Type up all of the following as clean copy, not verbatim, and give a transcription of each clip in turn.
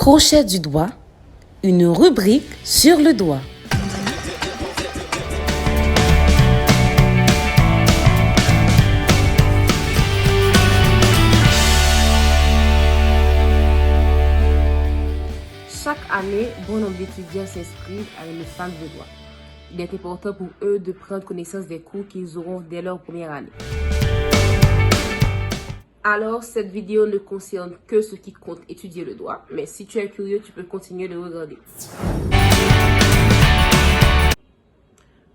Crochet du doigt, une rubrique sur le doigt. Chaque année, bon nombre d'étudiants s'inscrivent à une fac de droit. Il est important pour eux de prendre connaissance des cours qu'ils auront dès leur première année. Alors, cette vidéo ne concerne que ceux qui comptent étudier le droit, mais si tu es curieux, tu peux continuer de regarder.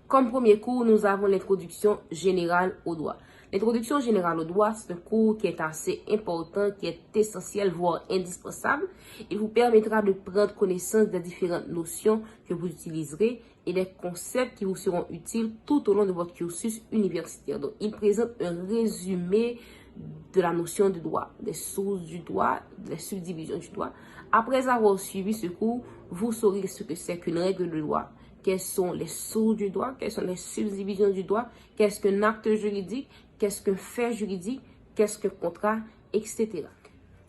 Comme premier cours, nous avons l'introduction générale au droit. L'introduction générale au droit, c'est un cours qui est assez important, qui est essentiel, voire indispensable. Il vous permettra de prendre connaissance des différentes notions que vous utiliserez et des concepts qui vous seront utiles tout au long de votre cursus universitaire. Donc, il présente un résumé de la notion du droit, des sources du droit, des subdivisions du droit. Après avoir suivi ce cours, vous saurez ce que c'est qu'une règle de droit, quelles sont les sources du droit, quelles sont les subdivisions du droit, qu'est-ce qu'un acte juridique, qu'est-ce qu'un fait juridique, qu'est-ce qu'un contrat, etc.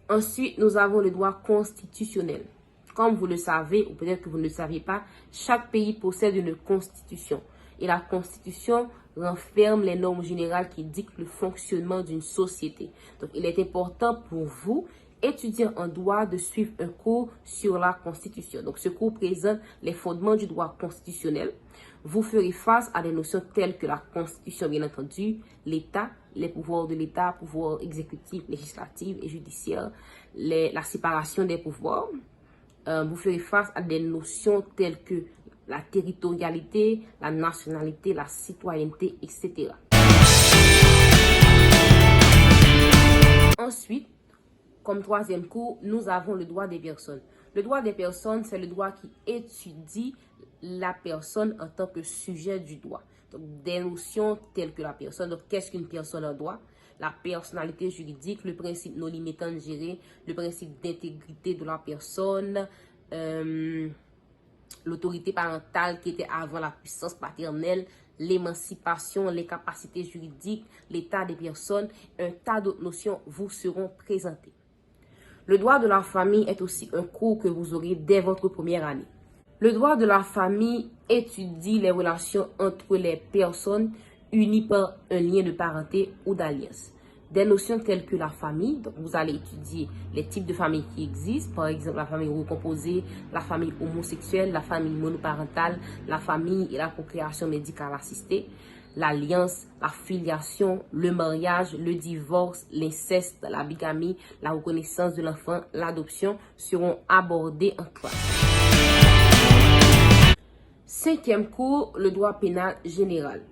Ensuite, nous avons le droit constitutionnel. Comme vous le savez, ou peut-être que vous ne le saviez pas, chaque pays possède une constitution. Et la constitution renferme les normes générales qui dictent le fonctionnement d'une société. Donc, il est important pour vous, étudiants en droit, de suivre un cours sur la Constitution. Donc, ce cours présente les fondements du droit constitutionnel. Vous ferez face à des notions telles que la Constitution, bien entendu, l'État, les pouvoirs de l'État, pouvoirs exécutifs, législatifs et judiciaires, la séparation des pouvoirs. Vous ferez face à des notions telles que la territorialité, la nationalité, la citoyenneté, etc. Ensuite, comme troisième cours, nous avons le droit des personnes. Le droit des personnes, c'est le droit qui étudie la personne en tant que sujet du droit. Donc, des notions telles que la personne. Donc, qu'est-ce qu'une personne en droit? La personnalité juridique, le principe non limitant de gérer, le principe d'intégrité de la personne, l'autorité parentale qui était avant la puissance paternelle, l'émancipation, les capacités juridiques, l'état des personnes, un tas d'autres notions vous seront présentées. Le droit de la famille est aussi un cours que vous aurez dès votre première année. Le droit de la famille étudie les relations entre les personnes unies par un lien de parenté ou d'alliance. Des notions telles que la famille, donc vous allez étudier les types de familles qui existent, par exemple la famille recomposée, la famille homosexuelle, la famille monoparentale, la famille et la procréation médicale assistée, l'alliance, la filiation, le mariage, le divorce, l'inceste, la bigamie, la reconnaissance de l'enfant, l'adoption seront abordés en classe. Cinquième cours, le droit pénal général.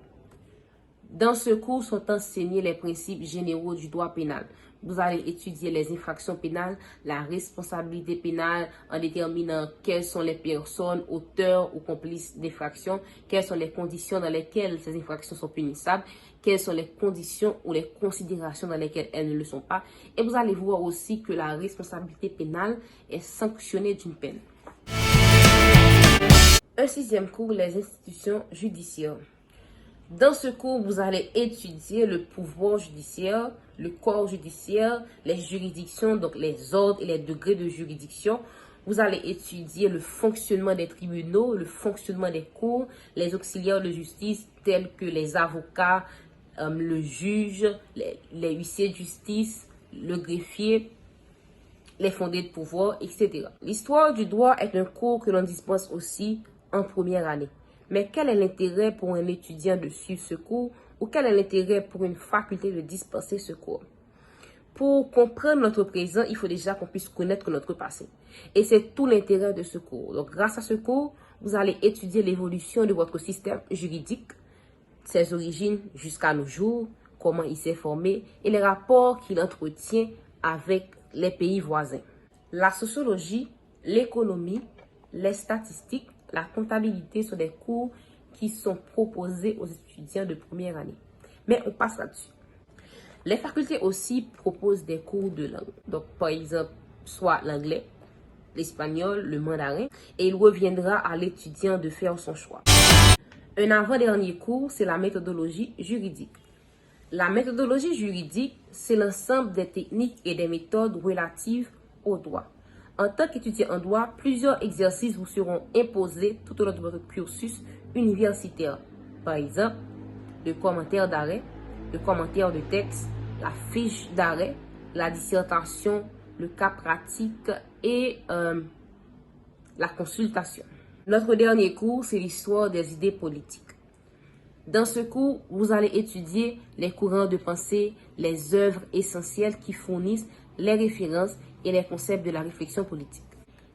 Dans ce cours sont enseignés les principes généraux du droit pénal. Vous allez étudier les infractions pénales, la responsabilité pénale en déterminant quelles sont les personnes auteurs ou complices d'infractions, quelles sont les conditions dans lesquelles ces infractions sont punissables, quelles sont les conditions ou les considérations dans lesquelles elles ne le sont pas. Et vous allez voir aussi que la responsabilité pénale est sanctionnée d'une peine. Un sixième cours, les institutions judiciaires. Dans ce cours, vous allez étudier le pouvoir judiciaire, le corps judiciaire, les juridictions, donc les ordres et les degrés de juridiction. Vous allez étudier le fonctionnement des tribunaux, le fonctionnement des cours, les auxiliaires de justice tels que les avocats, le juge, les huissiers de justice, le greffier, les fondés de pouvoir, etc. L'histoire du droit est un cours que l'on dispense aussi en première année. Mais quel est l'intérêt pour un étudiant de suivre ce cours ou quel est l'intérêt pour une faculté de dispenser ce cours? Pour comprendre notre présent, il faut déjà qu'on puisse connaître notre passé. Et c'est tout l'intérêt de ce cours. Donc, grâce à ce cours, vous allez étudier l'évolution de votre système juridique, ses origines jusqu'à nos jours, comment il s'est formé et les rapports qu'il entretient avec les pays voisins. La sociologie, l'économie, les statistiques, la comptabilité sont des cours qui sont proposés aux étudiants de première année. Mais on passe là-dessus. Les facultés aussi proposent des cours de langue. Donc, par exemple, soit l'anglais, l'espagnol, le mandarin. Et il reviendra à l'étudiant de faire son choix. Un avant-dernier cours, c'est la méthodologie juridique. La méthodologie juridique, c'est l'ensemble des techniques et des méthodes relatives au droit. En tant qu'étudiant en droit, plusieurs exercices vous seront imposés tout au long de votre cursus universitaire. Par exemple, le commentaire d'arrêt, le commentaire de texte, la fiche d'arrêt, la dissertation, le cas pratique et la consultation. Notre dernier cours, c'est l'histoire des idées politiques. Dans ce cours, vous allez étudier les courants de pensée, les œuvres essentielles qui fournissent les références et les concepts de la réflexion politique.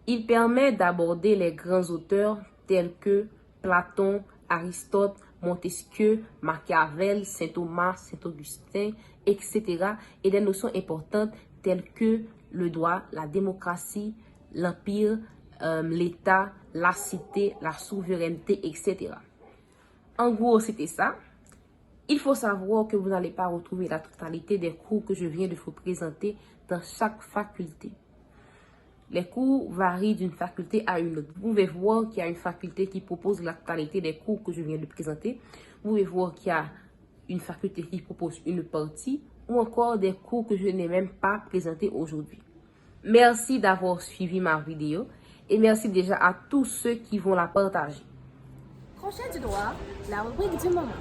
Il permet d'aborder les grands auteurs tels que Platon, Aristote, Montesquieu, Machiavel, Saint Thomas, Saint Augustin, etc. et des notions importantes telles que le droit, la démocratie, l'empire, l'État, la cité, la souveraineté, etc. En gros, c'était ça. Il faut savoir que vous n'allez pas retrouver la totalité des cours que je viens de vous présenter dans chaque faculté. Les cours varient d'une faculté à une autre. Vous pouvez voir qu'il y a une faculté qui propose la totalité des cours que je viens de présenter. Vous pouvez voir qu'il y a une faculté qui propose une partie ou encore des cours que je n'ai même pas présentés aujourd'hui. Merci d'avoir suivi ma vidéo et merci déjà à tous ceux qui vont la partager. Crochet du droit, la rubrique du moment.